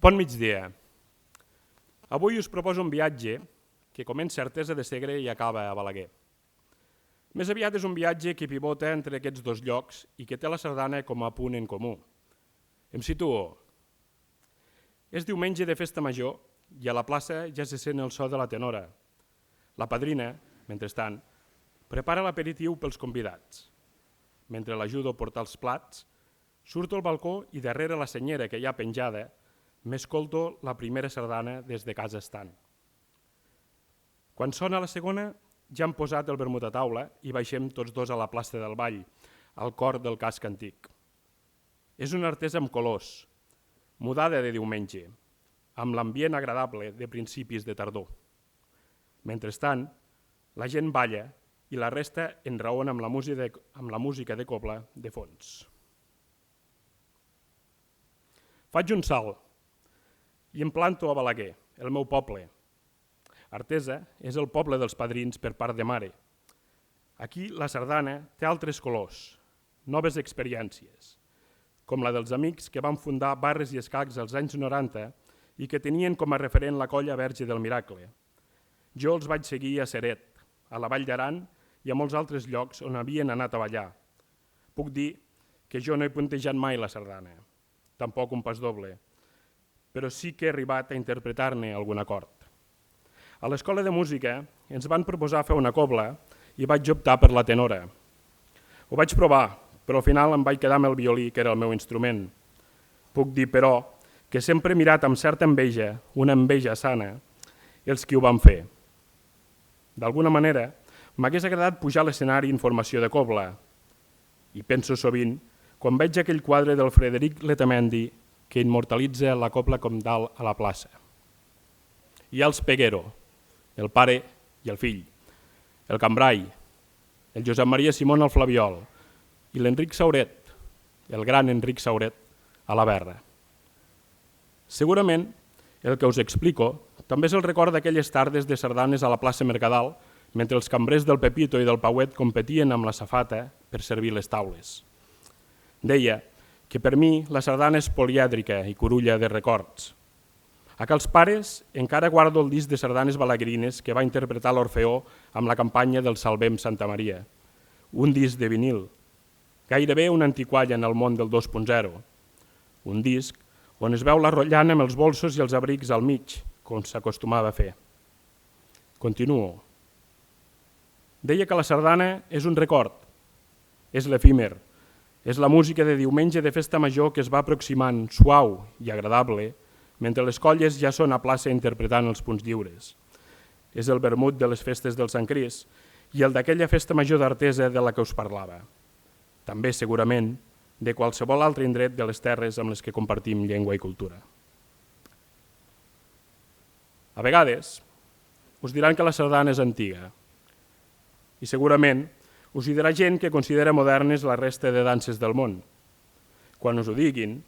Bon migdia. Avui us proposo un viatge que comença a Artesa de Segre i acaba a Balaguer. Més aviat és un viatge que pivota entre aquests dos llocs i que té la sardana com a punt en comú. Em situo. És diumenge de festa major i a la plaça ja se sent el so de la tenora. La padrina, mentrestant, prepara l'aperitiu pels convidats. Mentre l'ajudo a portar els plats, surto al balcó i darrere la senyera que hi ha penjada m'escolto la primera sardana des de casa estant. Quan sona la segona, ja han posat el vermut a taula i baixem tots dos a la plaça del Ball, al cor del casc antic. És una Artesa amb colors, mudada de diumenge, amb l'ambient agradable de principis de tardor. Mentrestant, la gent balla i la resta enraona amb la música de cobla de fons. Faig un salt i em planto a Balaguer, el meu poble. Artesa és el poble dels padrins per part de mare. Aquí la sardana té altres colors, noves experiències, com la dels amics que van fundar barres i escacs als anys 90 i que tenien com a referent la colla Verge del Miracle. Jo els vaig seguir a Ceret, a la Vall d'Aran i a molts altres llocs on havien anat a ballar. Puc dir que jo no he puntejat mai la sardana, tampoc un pas doble, però sí que he arribat a interpretar-ne algun acord. A l'escola de música ens van proposar fer una cobla i vaig optar per la tenora. Ho vaig provar, però al final em vaig quedar amb el violí, que era el meu instrument. Puc dir, però, que sempre he mirat amb certa enveja, una enveja sana, els qui ho van fer. D'alguna manera, m'hagués agradat pujar a l'escenari en formació de cobla. I penso sovint, quan veig aquell quadre del Frederic Letamendi que immortalitza la cobla com dalt a la plaça. Hi ha els Peguero, el pare i el fill, el Cambrai, el Josep Maria Simón al flabiol i l'Enric Sauret, el gran Enric Sauret, a la berra. Segurament, el que us explico també és el record d'aquelles tardes de sardanes a la plaça Mercadal mentre els cambrers del Pepito i del Pauet competien amb la safata per servir les taules. Deia que per mi la sardana és polièdrica i curulla de records. A Cals Pares encara guardo el disc de sardanes balaguerines que va interpretar l'Orfeó amb la campanya del Salvem Santa Maria. Un disc de vinil, gairebé un antiquall en el món del 2.0. Un disc on es veu la rotllana amb els bolsos i els abrics al mig, com s'acostumava a fer. Continuo. Deia que la sardana és un record, és l'efímer, és la música de diumenge de festa major que es va aproximant suau i agradable mentre les colles ja són a plaça interpretant els punts lliures. És el vermut de les festes del Sant Cris i el d'aquella festa major d'Artesa de la que us parlava. També, segurament, de qualsevol altre indret de les terres amb les que compartim llengua i cultura. A vegades, us diran que la sardana és antiga i segurament us hi dirà gent que considera modernes la resta de danses del món. Quan us ho diguin,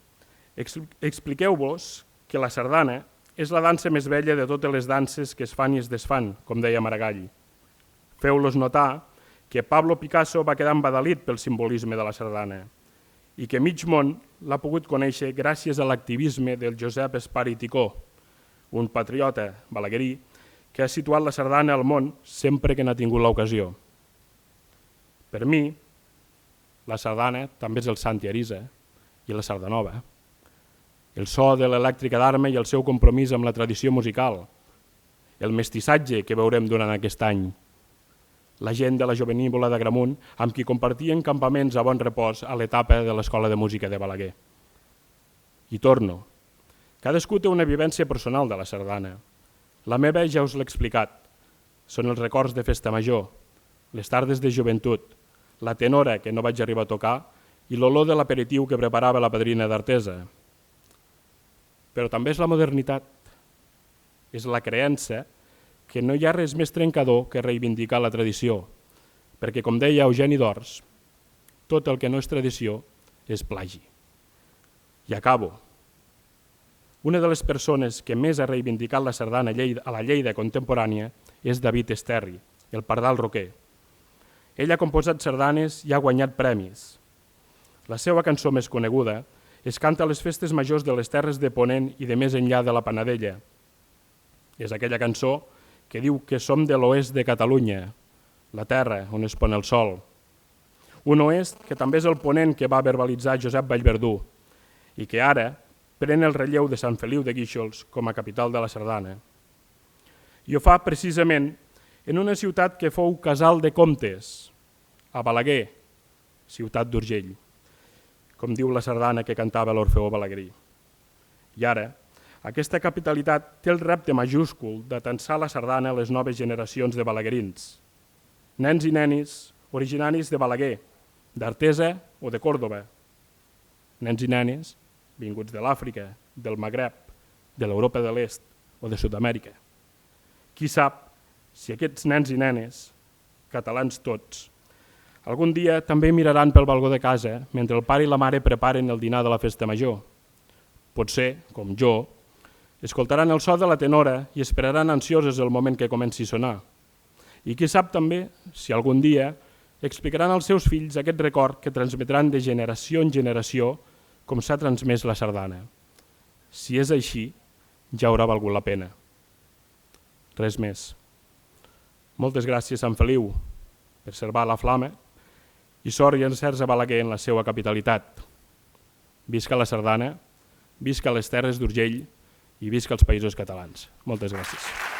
expliqueu-vos que la sardana és la dansa més vella de totes les danses que es fan i es desfan, com deia Maragall. Feu-los notar que Pablo Picasso va quedar embadalit pel simbolisme de la sardana i que mig món l'ha pogut conèixer gràcies a l'activisme del Josep Espar i Ticó, un patriota balaguerí que ha situat la sardana al món sempre que n'ha tingut l'ocasió. Per mi, la sardana també és el Santi Arisa i la sardanova, el so de l'elèctrica d'Arma i el seu compromís amb la tradició musical, el mestissatge que veurem durant aquest any, la gent de la Jovenívola d'Agramunt amb qui compartien campaments a bon repòs a l'etapa de l'Escola de Música de Balaguer. I torno. Cadascú té una vivència personal de la sardana. La meva ja us l'he explicat. Són els records de festa major, les tardes de joventut, la tenora que no vaig arribar a tocar i l'olor de l'aperitiu que preparava la padrina d'Artesa. Però també és la modernitat, és la creença que no hi ha res més trencador que reivindicar la tradició, perquè, com deia Eugeni d'Ors, tot el que no és tradició és plagi. I acabo. Una de les persones que més ha reivindicat la sardana a la Lleida contemporània és David Esterri, el pardal roquer. Ell ha composat sardanes i ha guanyat premis. La seva cançó més coneguda es canta a les festes majors de les terres de Ponent i de més enllà de la Panadella. És aquella cançó que diu que som de l'oest de Catalunya, la terra on es pon el sol. Un oest que també és el ponent que va verbalitzar Josep Vallverdú i que ara pren el relleu de Sant Feliu de Guíxols com a capital de la Sardana. I ho fa precisament en una ciutat que fou casal de comtes, a Balaguer, ciutat d'Urgell, com diu la sardana que cantava l'Orfeó Balagrí. I ara, aquesta capitalitat té el repte majúscul d'atensar la sardana a les noves generacions de balaguerins, nens i nenis originaris de Balaguer, d'Artesa o de Còrdova, nens i nenes vinguts de l'Àfrica, del Magreb, de l'Europa de l'Est o de Sud-amèrica. Qui sap si aquests nens i nenes, catalans tots, algun dia també miraran pel balcó de casa mentre el pare i la mare preparen el dinar de la festa major. Potser, com jo, escoltaran el so de la tenora i esperaran ansioses el moment que comenci a sonar. I qui sap també si algun dia explicaran als seus fills aquest record que transmetran de generació en generació com s'ha transmès la sardana. Si és així, ja haurà valgut la pena. Res més. Moltes gràcies, Sant Feliu, per servar la flama i sort i encerts a Balaguer en la seva capitalitat. Visca la sardana, visca les terres d'Urgell i visca els països catalans. Moltes gràcies.